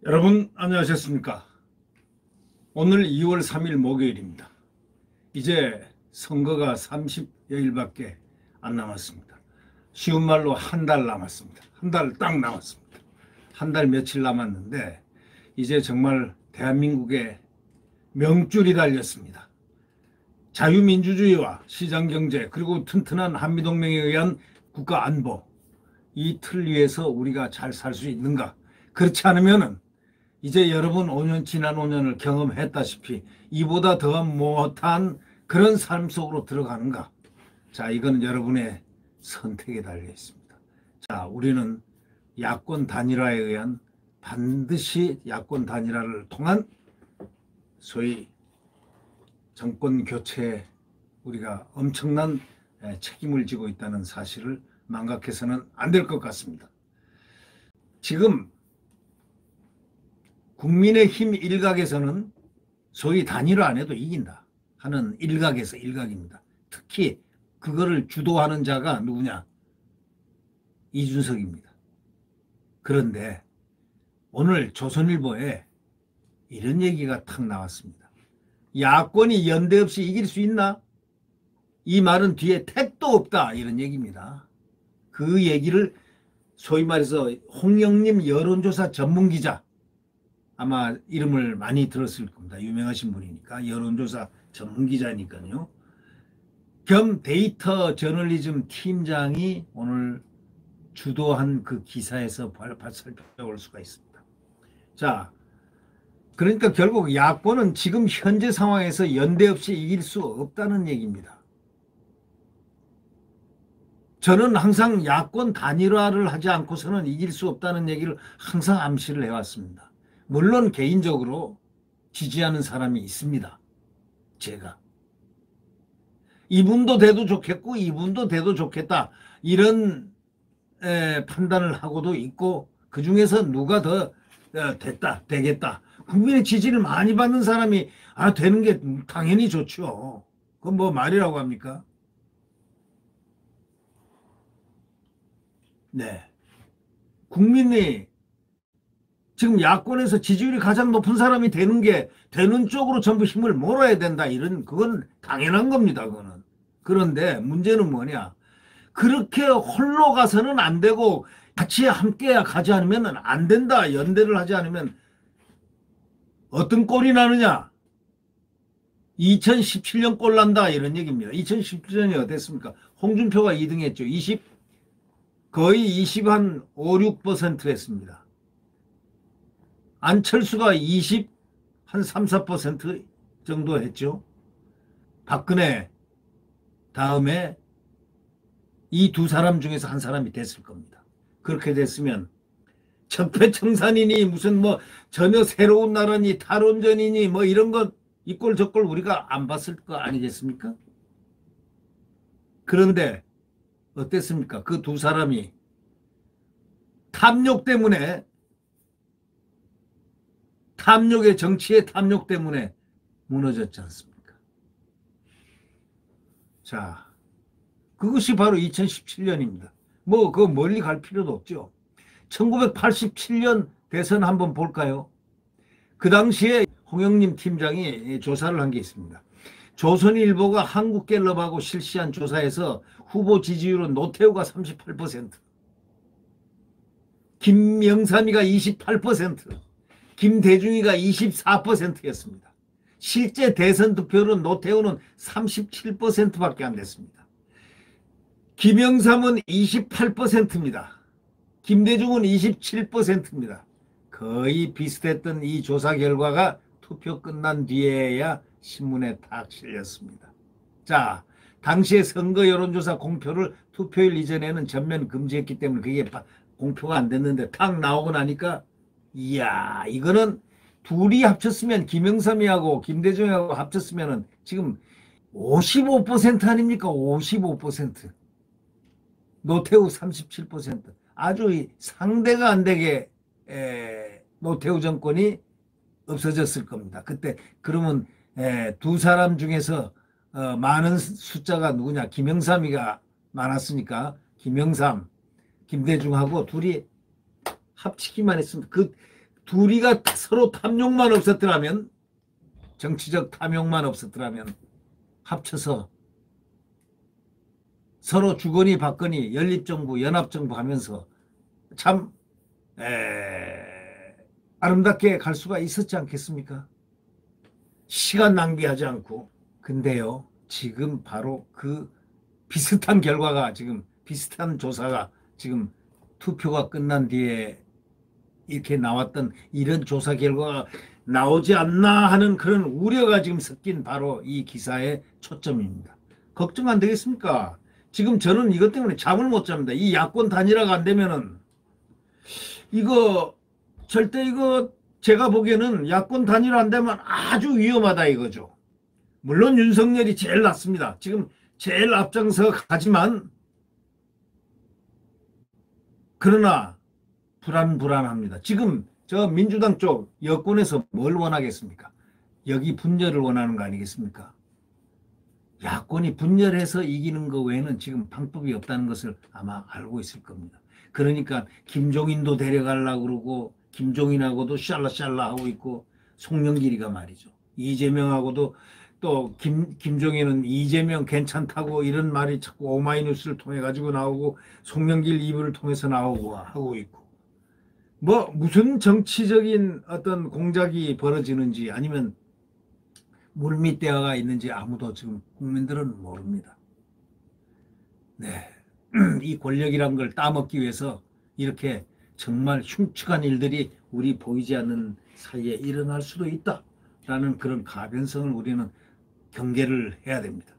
여러분 안녕하셨습니까? 오늘 2월 3일 목요일입니다. 이제 선거가 30여일밖에 안 남았습니다. 쉬운 말로 한 달 남았습니다. 한 달 딱 남았습니다. 한 달 며칠 남았는데 이제 정말 대한민국의 명줄이 달렸습니다. 자유민주주의와 시장경제 그리고 튼튼한 한미동맹에 의한 국가안보, 이 틀 위에서 우리가 잘 살 수 있는가? 그렇지 않으면은 이제 여러분 지난 5년을 경험했다시피 이보다 더 못한 그런 삶 속으로 들어가는가? 자, 이건 여러분의 선택에 달려 있습니다. 자, 우리는 야권 단일화에 의한 반드시 야권 단일화를 통한 소위 정권 교체에 우리가 엄청난 책임을 지고 있다는 사실을 망각해서는 안 될 것 같습니다. 지금 국민의힘 일각에서는 소위 단일화 안 해도 이긴다 하는 일각입니다. 특히 그거를 주도하는 자가 누구냐? 이준석입니다. 그런데 오늘 조선일보에 이런 얘기가 탁 나왔습니다. 야권이 연대 없이 이길 수 있나? 이 말은 뒤에 택도 없다, 이런 얘기입니다. 그 얘기를 소위 말해서 홍영림 여론조사 전문기자, 아마 이름을 많이 들었을 겁니다. 유명하신 분이니까, 여론조사 전문기자니까요. 겸 데이터 저널리즘 팀장이 오늘 주도한 그 기사에서 살펴볼 수가 있습니다. 자, 그러니까 결국 야권은 지금 현재 상황에서 연대 없이 이길 수 없다는 얘기입니다. 저는 항상 야권 단일화를 하지 않고서는 이길 수 없다는 얘기를 항상 암시를 해왔습니다. 물론 개인적으로 지지하는 사람이 있습니다. 제가. 이분도 돼도 좋겠고 이분도 돼도 좋겠다, 이런 판단을 하고도 있고, 그중에서 누가 더 되겠다. 국민의 지지를 많이 받는 사람이 되는 게 당연히 좋죠. 그건 뭐 말이라고 합니까? 네. 국민이 지금 야권에서 지지율이 가장 높은 사람이 되는 쪽으로 전부 힘을 몰아야 된다, 그건 당연한 겁니다, 그거는. 그런데 문제는 뭐냐? 그렇게 홀로 가서는 안 되고 같이 함께 가지 않으면 안 된다. 연대를 하지 않으면 어떤 꼴이 나느냐? 2017년 꼴 난다, 이런 얘기입니다. 2017년이 어땠습니까? 홍준표가 2등 했죠. 거의 20한 5, 6% 했습니다. 안철수가 20, 한 3, 4% 정도 했죠. 박근혜 다음에 이 두 사람 중에서 한 사람이 됐을 겁니다. 그렇게 됐으면 적폐청산이니 무슨 뭐 전혀 새로운 나라니 탈원전이니 뭐 이런 것 이꼴 저꼴 우리가 안 봤을 거 아니겠습니까? 그런데 어땠습니까? 그 두 사람이 정치의 탐욕 때문에 무너졌지 않습니까? 자, 그것이 바로 2017년입니다. 뭐 그 멀리 갈 필요도 없죠. 1987년 대선 한번 볼까요? 그 당시에 홍영림 팀장이 조사를 한 게 있습니다. 조선일보가 한국갤럽하고 실시한 조사에서 후보 지지율은 노태우가 38%, 김영삼이가 28%, 김대중이가 24%였습니다. 실제 대선 득표율은 노태우는 37%밖에 안 됐습니다. 김영삼은 28%입니다. 김대중은 27%입니다. 거의 비슷했던 이 조사 결과가 투표 끝난 뒤에야 신문에 딱 실렸습니다. 자, 당시에 선거 여론조사 공표를 투표일 이전에는 전면 금지했기 때문에 그게 공표가 안 됐는데 딱 나오고 나니까 이야, 이거는 둘이 합쳤으면, 김영삼이하고 김대중하고 합쳤으면은 지금 55% 아닙니까? 55%. 노태우 37%. 아주 상대가 안 되게 노태우 정권이 없어졌을 겁니다. 그때 그러면 두 사람 중에서 많은 숫자가 누구냐? 김영삼이가 많았으니까 김영삼, 김대중하고 둘이 합치기만 했습니다. 그 둘이가 서로 탐욕만 없었더라면, 정치적 탐욕만 없었더라면 합쳐서 서로 주거니 받거니 연립정부, 연합정부 하면서 참 아름답게 갈 수가 있었지 않겠습니까? 시간 낭비하지 않고. 근데요, 지금 바로 그 비슷한 결과가, 지금 비슷한 조사가 지금 투표가 끝난 뒤에 이렇게 나왔던 이런 조사 결과가 나오지 않나 하는 그런 우려가 지금 섞인 바로 이 기사의 초점입니다. 걱정 안 되겠습니까? 지금 저는 이것 때문에 잠을 못 잡니다. 이 야권 단일화가 안 되면은 이거 절대 이거 제가 보기에는 야권 단일화 안 되면 아주 위험하다 이거죠. 물론 윤석열이 제일 낫습니다. 지금 제일 앞장서 가지만 그러나 불안합니다. 지금 저 민주당 쪽 여권에서 뭘 원하겠습니까? 여기 분열을 원하는 거 아니겠습니까? 야권이 분열해서 이기는 거 외에는 지금 방법이 없다는 것을 아마 알고 있을 겁니다. 그러니까 김종인도 데려가려고 그러고 김종인하고도 샬라샬라 하고 있고 송영길이가 말이죠. 이재명하고도 또 김종인은 이재명 괜찮다고 이런 말이 자꾸 오마이뉴스를 통해 가지고 나오고 송영길 입을 통해서 나오고 하고 있고 뭐 무슨 정치적인 어떤 공작이 벌어지는지 아니면 물밑대화가 있는지 아무도 지금 국민들은 모릅니다. 네, 이 권력이란 걸 따먹기 위해서 이렇게 정말 흉측한 일들이 우리 보이지 않는 사이에 일어날 수도 있다라는 그런 가변성을 우리는 경계를 해야 됩니다.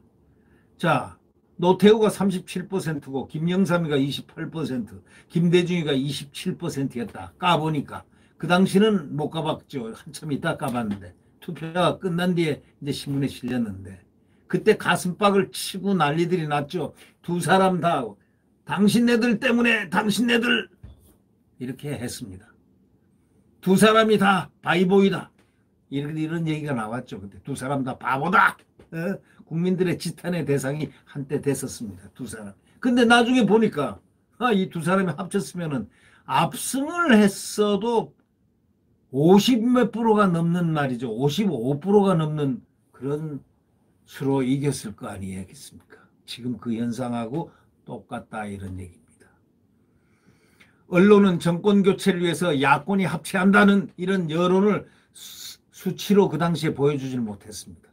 자, 노태우가 37%고 김영삼이가 28%, 김대중이가 27%였다. 까보니까 그 당시는 못 까봤죠. 한참 있다 까봤는데 투표가 끝난 뒤에 이제 신문에 실렸는데 그때 가슴팍을 치고 난리들이 났죠. 두 사람 다 당신네들 때문에 당신네들 이렇게 했습니다. 두 사람이 다 바이보이다. 이런 얘기가 나왔죠. 그때 두 사람 다 바보다. 국민들의 지탄의 대상이 한때 됐었습니다. 두 사람. 근데 나중에 보니까 이 두 사람이 합쳤으면은 압승을 했어도 50몇 프로가 넘는 말이죠. 55%가 넘는 그런 수로 이겼을 거 아니겠습니까? 지금 그 현상하고 똑같다 이런 얘기입니다. 언론은 정권 교체를 위해서 야권이 합체한다는 이런 여론을 수치로 그 당시에 보여주질 못했습니다.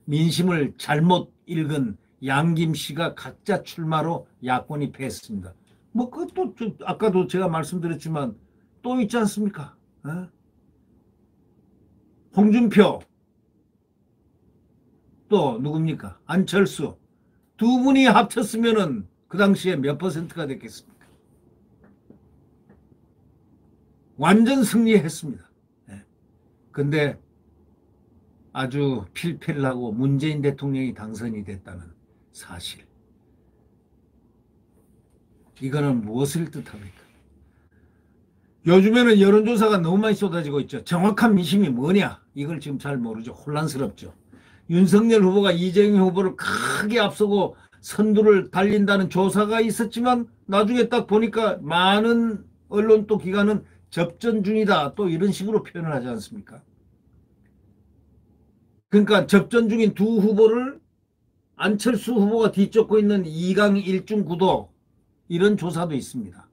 민심을 잘못 읽은 양김 씨가 각자 출마로 야권이 패했습니다. 뭐 그것도 아까도 제가 말씀드렸지만 또 있지 않습니까? 홍준표 또 누굽니까? 안철수 두 분이 합쳤으면은 그 당시에 몇 퍼센트가 됐겠습니까? 완전 승리했습니다. 근데 아주 필패를 하고 문재인 대통령이 당선이 됐다는 사실. 이거는 무엇을 뜻합니까? 요즘에는 여론조사가 너무 많이 쏟아지고 있죠. 정확한 민심이 뭐냐? 이걸 지금 잘 모르죠. 혼란스럽죠. 윤석열 후보가 이재명 후보를 크게 앞서고 선두를 달린다는 조사가 있었지만 나중에 딱 보니까 많은 언론 또 기관은 접전 중이다. 또 이런 식으로 표현을 하지 않습니까? 그러니까 접전 중인 두 후보를 안철수 후보가 뒤쫓고 있는 2강 1중 구도 이런 조사도 있습니다.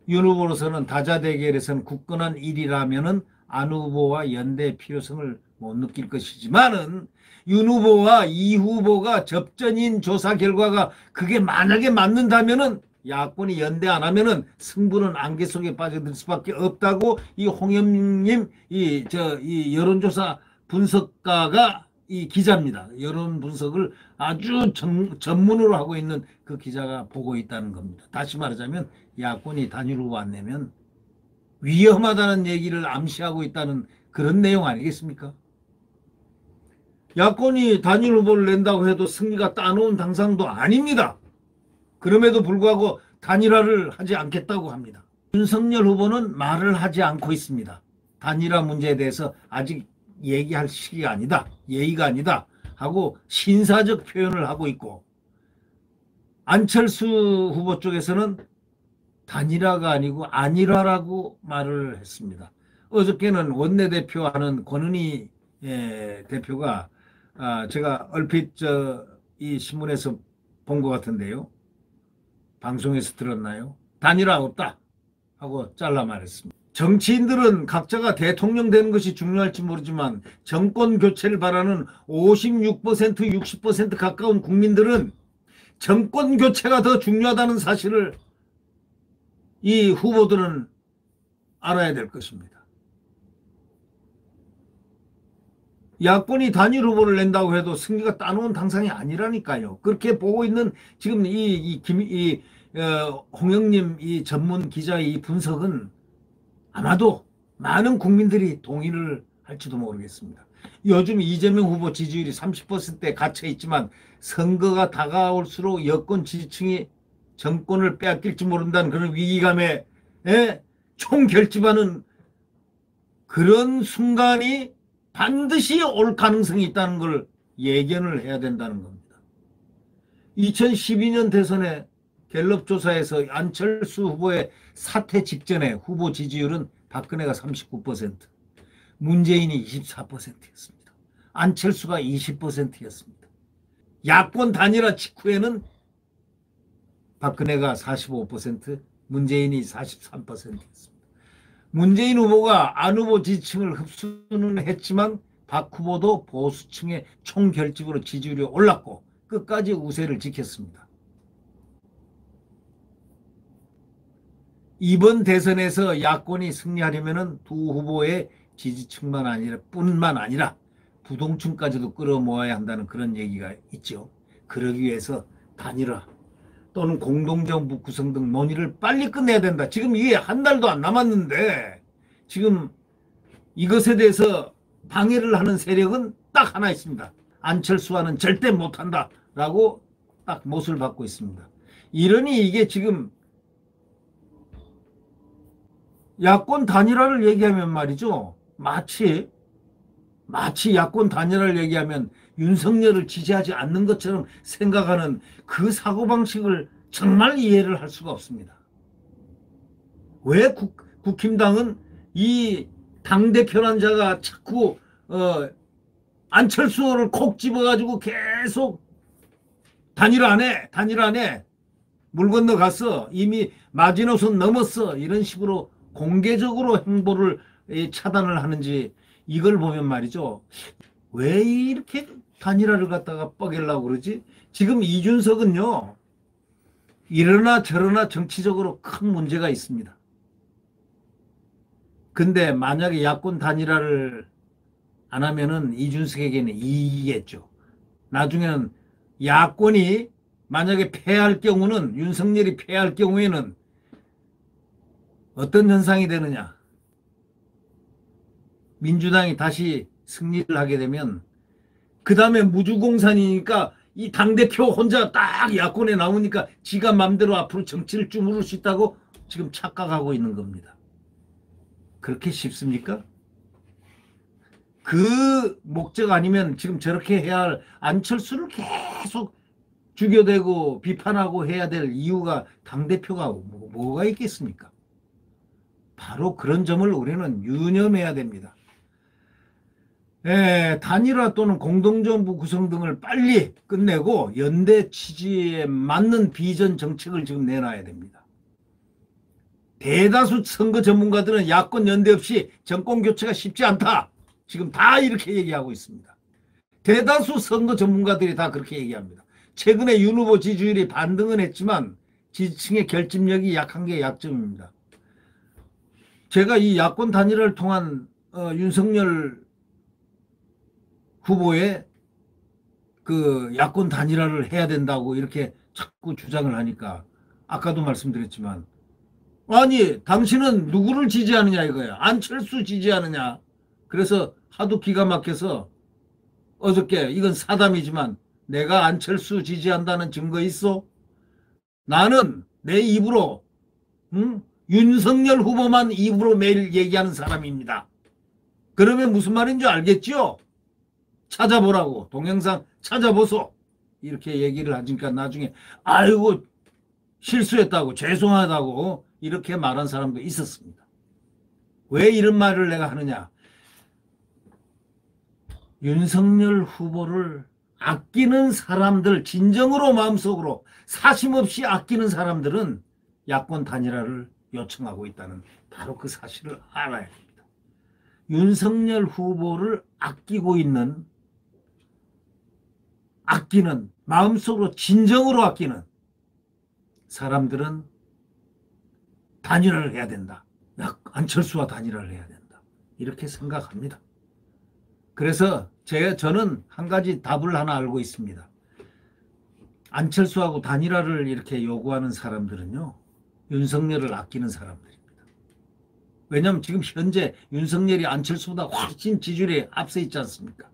윤 후보로서는 다자대결에서는 굳건한 1위라면은 안 후보와 연대 필요성을 못 느낄 것이지만은 윤 후보와 이 후보가 접전인 조사 결과가 그게 만약에 맞는다면은 야권이 연대 안 하면은 승부는 안개 속에 빠져들 수밖에 없다고 이 홍영님 이 여론조사 분석가가 이 기자입니다. 여론 분석을 아주 전문으로 하고 있는 그 기자가 보고 있다는 겁니다. 다시 말하자면 야권이 단일 후보 안 내면 위험하다는 얘기를 암시하고 있다는 그런 내용 아니겠습니까? 야권이 단일 후보를 낸다고 해도 승리가 따놓은 당상도 아닙니다. 그럼에도 불구하고 단일화를 하지 않겠다고 합니다. 윤석열 후보는 말을 하지 않고 있습니다. 단일화 문제에 대해서 아직 얘기할 시기가 아니다. 예의가 아니다. 하고 신사적 표현을 하고 있고 안철수 후보 쪽에서는 단일화가 아니고 안일화라고 말을 했습니다. 어저께는 원내대표하는 권은희 대표가 제가 얼핏 이 신문에서 본 것 같은데요. 방송에서 들었나요? 단일화 없다 하고 잘라 말했습니다. 정치인들은 각자가 대통령 되는 것이 중요할지 모르지만 정권 교체를 바라는 56%, 60% 가까운 국민들은 정권 교체가 더 중요하다는 사실을 이 후보들은 알아야 될 것입니다. 야권이 단일 후보를 낸다고 해도 승리가 따놓은 당상이 아니라니까요. 그렇게 보고 있는 지금 홍영님 이 전문 기자의 이 분석은 아마도 많은 국민들이 동의를 할지도 모르겠습니다. 요즘 이재명 후보 지지율이 30%에 갇혀 있지만 선거가 다가올수록 여권 지지층이 정권을 빼앗길지 모른다는 그런 위기감에 총결집하는 그런 순간이 반드시 올 가능성이 있다는 걸 예견을 해야 된다는 겁니다. 2012년 대선에 갤럽 조사에서 안철수 후보의 사퇴 직전에 후보 지지율은 박근혜가 39%, 문재인이 24%였습니다. 안철수가 20%였습니다. 야권 단일화 직후에는 박근혜가 45%, 문재인이 43%였습니다. 문재인 후보가 안 후보 지지층을 흡수는 했지만 박 후보도 보수층의 총결집으로 지지율이 올랐고 끝까지 우세를 지켰습니다. 이번 대선에서 야권이 승리하려면 두 후보의 지지층만 아니라 뿐만 아니라 부동층까지도 끌어모아야 한다는 그런 얘기가 있죠. 그러기 위해서 단일화 또는 공동정부 구성 등 논의를 빨리 끝내야 된다. 지금 이게 한 달도 안 남았는데 지금 이것에 대해서 방해를 하는 세력은 딱 하나 있습니다. 안철수와는 절대 못한다라고 딱 못을 받고 있습니다. 이러니 이게 지금 야권 단일화를 얘기하면 말이죠. 마치 야권 단일화를 얘기하면 윤석열을 지지하지 않는 것처럼 생각하는 그 사고방식을 정말 이해를 할 수가 없습니다. 왜 국힘당은 이 당대표란 자가 자꾸 안철수를 콕 집어가지고 계속 단일화 안 해. 물 건너갔어. 이미 마지노선 넘었어. 이런 식으로 공개적으로 행보를 차단을 하는지 이걸 보면 말이죠. 왜 이렇게 단일화를 갖다가 뻐개려고 그러지? 지금 이준석은요. 이러나 저러나 정치적으로 큰 문제가 있습니다. 근데 만약에 야권 단일화를 안 하면은 이준석에게는 이익이겠죠. 나중에는 야권이 만약에 패할 경우는 윤석열이 패할 경우에는 어떤 현상이 되느냐. 민주당이 다시 승리를 하게 되면 그 다음에 무주공산이니까 이 당대표 혼자 딱 야권에 나오니까 지가 맘대로 앞으로 정치를 주무를 수 있다고 지금 착각하고 있는 겁니다. 그렇게 쉽습니까? 그 목적 아니면 지금 저렇게 해야 할 안철수를 계속 죽여대고 비판하고 해야 될 이유가 당대표가 뭐가 있겠습니까? 바로 그런 점을 우리는 유념해야 됩니다. 단일화 또는 공동정부 구성 등을 빨리 끝내고 연대 취지에 맞는 비전 정책을 지금 내놔야 됩니다. 대다수 선거 전문가들은 야권 연대 없이 정권 교체가 쉽지 않다. 지금 다 이렇게 얘기하고 있습니다. 대다수 선거 전문가들이 다 그렇게 얘기합니다. 최근에 윤 후보 지지율이 반등은 했지만 지지층의 결집력이 약한 게 약점입니다. 제가 이 야권 단일화를 통한 윤석열 후보의 그 야권 단일화를 해야 된다고 이렇게 자꾸 주장을 하니까 아까도 말씀드렸지만 아니 당신은 누구를 지지하느냐 이거야. 안철수 지지하느냐. 그래서 하도 기가 막혀서 어저께 이건 사담이지만 내가 안철수 지지한다는 증거 있어? 나는 내 입으로 윤석열 후보만 입으로 매일 얘기하는 사람입니다. 그러면 무슨 말인 줄 알겠죠? 찾아보라고. 동영상 찾아보소. 이렇게 얘기를 하니까 나중에 아이고 실수했다고 죄송하다고 이렇게 말한 사람도 있었습니다. 왜 이런 말을 내가 하느냐? 윤석열 후보를 아끼는 사람들, 진정으로 마음속으로 사심 없이 아끼는 사람들은 야권 단일화를 요청하고 있다는 바로 그 사실을 알아야 됩니다. 윤석열 후보를 아끼는 마음속으로 진정으로 아끼는 사람들은 단일화를 해야 된다. 안철수와 단일화를 해야 된다. 이렇게 생각합니다. 그래서 저는 한 가지 답을 하나 알고 있습니다. 안철수하고 단일화를 이렇게 요구하는 사람들은요, 윤석열을 아끼는 사람들입니다. 왜냐하면 지금 현재 윤석열이 안철수보다 훨씬 지지율이 앞서 있지 않습니까?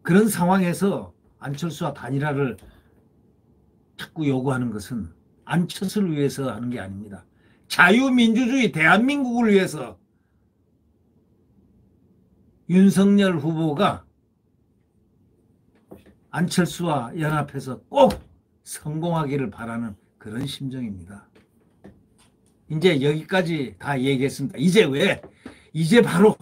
그런 상황에서 안철수와 단일화를 자꾸 요구하는 것은 안철수를 위해서 하는 게 아닙니다. 자유민주주의 대한민국을 위해서 윤석열 후보가 안철수와 연합해서 꼭 성공하기를 바라는 그런 심정입니다. 이제 여기까지 다 얘기했습니다. 이제 바로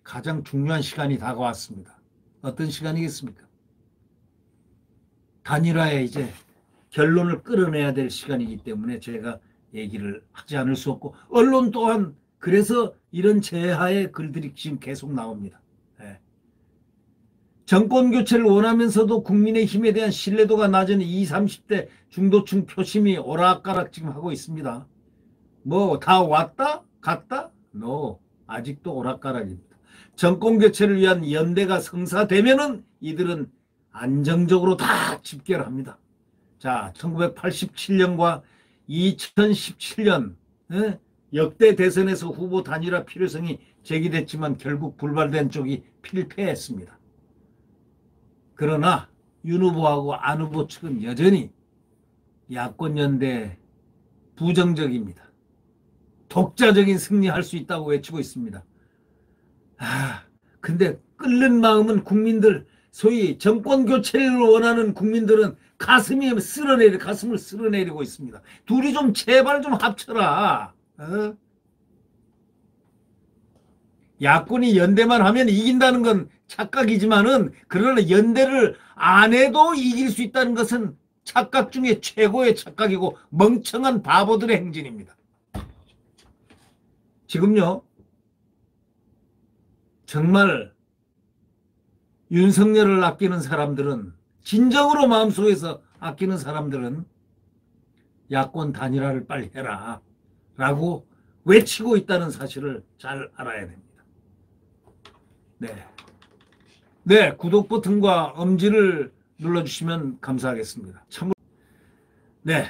가장 중요한 시간이 다가왔습니다. 어떤 시간이겠습니까? 단일화에 이제 결론을 끌어내야 될 시간이기 때문에 제가 얘기를 하지 않을 수 없고, 언론 또한 그래서 이런 제하의 글들이 지금 계속 나옵니다. 네. 정권 교체를 원하면서도 국민의힘에 대한 신뢰도가 낮은 20, 30대 중도층 표심이 오락가락 지금 하고 있습니다. 뭐 다 왔다? 갔다? No. 아직도 오락가락입니다. 정권 교체를 위한 연대가 성사되면은 이들은 안정적으로 다 집결합니다. 자, 1987년과 2017년 역대 대선에서 후보 단일화 필요성이 제기됐지만 결국 불발된 쪽이 필패했습니다. 그러나 윤 후보하고 안 후보 측은 여전히 야권 연대 부정적입니다. 독자적인 승리할 수 있다고 외치고 있습니다. 근데 끓는 마음은 국민들, 소위 정권 교체를 원하는 국민들은 가슴을 쓸어내리고 있습니다. 둘이 좀 제발 좀 합쳐라. 야권이 연대만 하면 이긴다는 건 착각이지만은, 그러나 연대를 안 해도 이길 수 있다는 것은 착각 중에 최고의 착각이고 멍청한 바보들의 행진입니다. 지금요, 정말 윤석열을 아끼는 사람들은, 진정으로 마음속에서 아끼는 사람들은 야권 단일화를 빨리 해라 라고 외치고 있다는 사실을 잘 알아야 됩니다. 네, 구독 버튼과 엄지를 눌러주시면 감사하겠습니다. 네,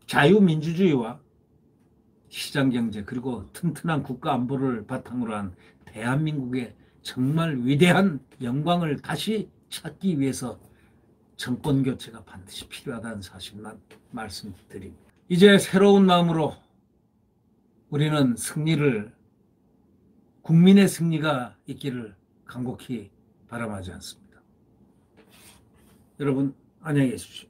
자유민주주의와 시장경제 그리고 튼튼한 국가 안보를 바탕으로 한 대한민국의 정말 위대한 영광을 다시 찾기 위해서 정권 교체가 반드시 필요하다는 사실만 말씀드립니다. 이제 새로운 마음으로 우리는 국민의 승리가 있기를 간곡히 바람하지 않습니다. 여러분, 안녕히 계십시오.